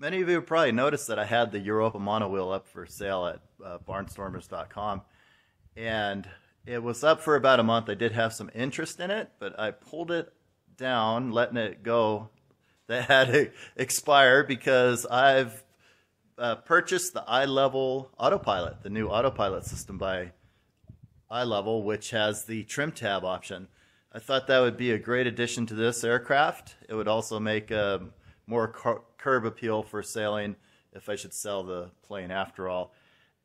Many of you probably noticed that I had the Europa Monowheel up for sale at barnstormers.com, and it was up for about a month. I did have some interest in it, but I pulled it down, letting it go. That had to expire because I've purchased the iLevil Autopilot, the new Autopilot system by iLevil, which has the trim tab option. I thought that would be a great addition to this aircraft. It would also make a more curb appeal for sailing if I should sell the plane after all.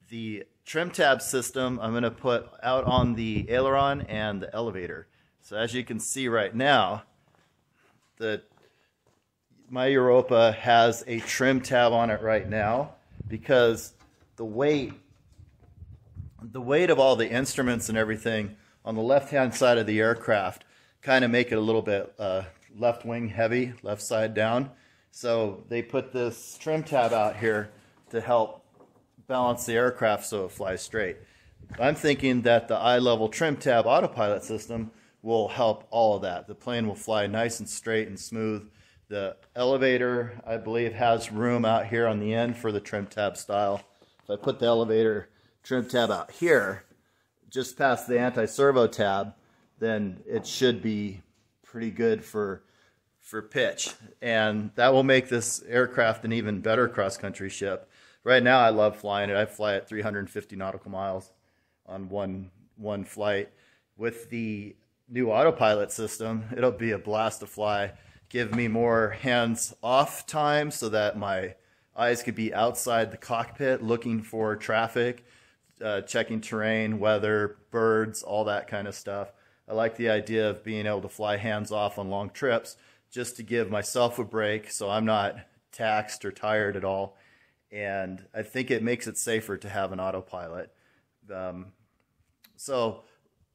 The trim tab system I'm going to put out on the aileron and the elevator. So as you can see right now, my Europa has a trim tab on it right now because the weight of all the instruments and everything on the left-hand side of the aircraft kind of make it a little bit left wing heavy, left side down. So they put this trim tab out here to help balance the aircraft so it flies straight. I'm thinking that the iLevil trim tab autopilot system will help all of that. The plane will fly nice and straight and smooth. The elevator, I believe, has room out here on the end for the trim tab style. If I put the elevator trim tab out here, just past the anti-servo tab, then it should be pretty good for pitch, and that will make this aircraft an even better cross-country ship. Right now I love flying it. I fly at 350 nautical miles on one flight. With the new autopilot system, it'll be a blast to fly, give me more hands-off time so that my eyes could be outside the cockpit looking for traffic, checking terrain, weather, birds, all that kind of stuff. I like the idea of being able to fly hands-off on long trips, just to give myself a break so I'm not taxed or tired at all. And I think it makes it safer to have an autopilot. So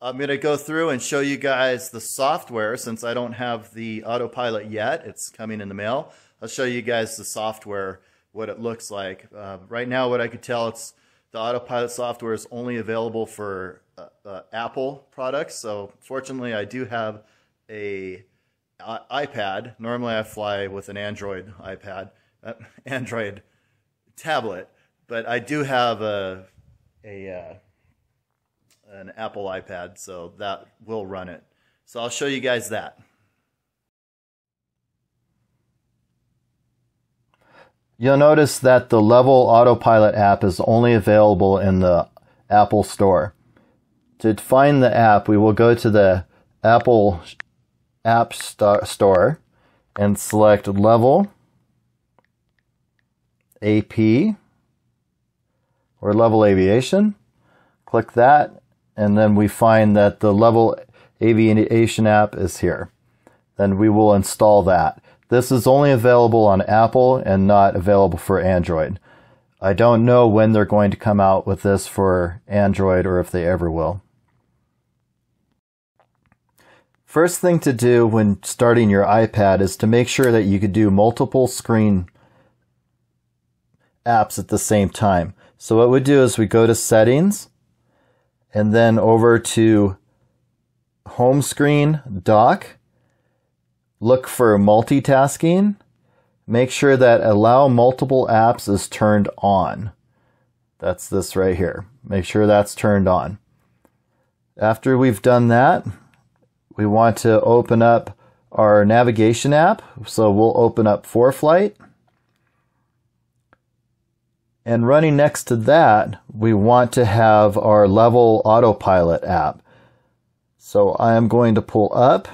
I'm going to go through and show you guys the software since I don't have the autopilot yet. It's coming in the mail. I'll show you guys the software, what it looks like. Right now, what I could tell, the autopilot software is only available for Apple products. So fortunately, I do have a iPad. Normally I fly with an Android Android tablet, but I do have an Apple iPad, so that will run it. So I'll show you guys that. You'll notice that the Levil Autopilot app is only available in the Apple Store. To find the app, we will go to the Apple App Store and select Levil AP or Levil Aviation. Click that, and then we find that the Levil Aviation app is here. Then we will install that. This is only available on Apple and not available for Android. I don't know when they're going to come out with this for Android or if they ever will. First thing to do when starting your iPad is to make sure that you could do multiple screen apps at the same time. So what we do is we go to Settings and then over to Home Screen, Dock, look for Multitasking, make sure that Allow Multiple Apps is turned on. That's this right here. Make sure that's turned on. After we've done that, we want to open up our navigation app. So we'll open up ForeFlight. And running next to that, we want to have our Levil Autopilot app. So I am going to pull up,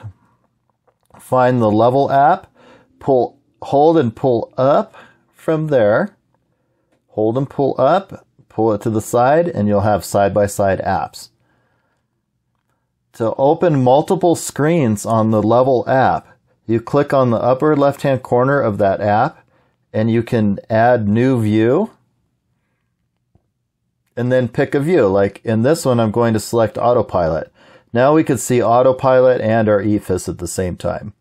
find the Levil app, hold and pull up from there. Hold and pull up, pull it to the side, and you'll have side-by-side apps. To open multiple screens on the Levil app, you click on the upper left-hand corner of that app, and you can add new view, and then pick a view. Like in this one, I'm going to select Autopilot. Now we can see Autopilot and our EFIS at the same time.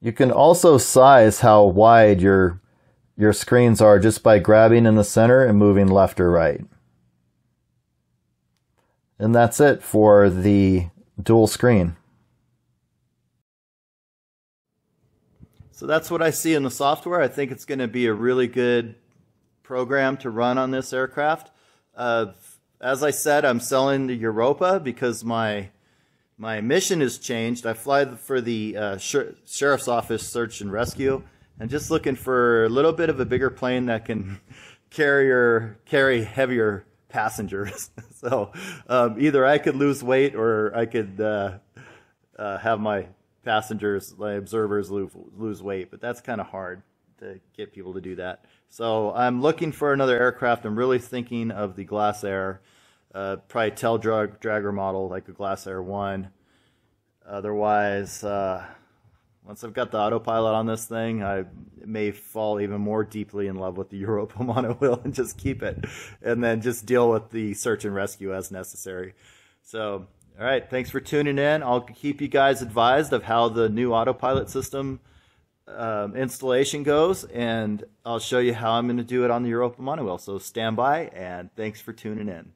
You can also size how wide your screens are just by grabbing in the center and moving left or right. And that's it for the dual screen. So that's what I see in the software. I think it's going to be a really good program to run on this aircraft. As I said, I'm selling the Europa because my mission has changed. I fly for the Sheriff's Office Search and Rescue, and just looking for a little bit of a bigger plane that can carry heavier passengers. So either I could lose weight or I could have my passengers, my observers, lose weight, but that's kind of hard to get people to do that. So I'm looking for another aircraft. I'm really thinking of the Glass Air, probably tail dragger model like a Glass Air 1. Otherwise, once I've got the autopilot on this thing, I may fall even more deeply in love with the Europa Monowheel and just keep it, and then just deal with the search and rescue as necessary. So, all right, thanks for tuning in. I'll keep you guys advised of how the new autopilot system installation goes, and I'll show you how I'm going to do it on the Europa Monowheel. So stand by, and thanks for tuning in.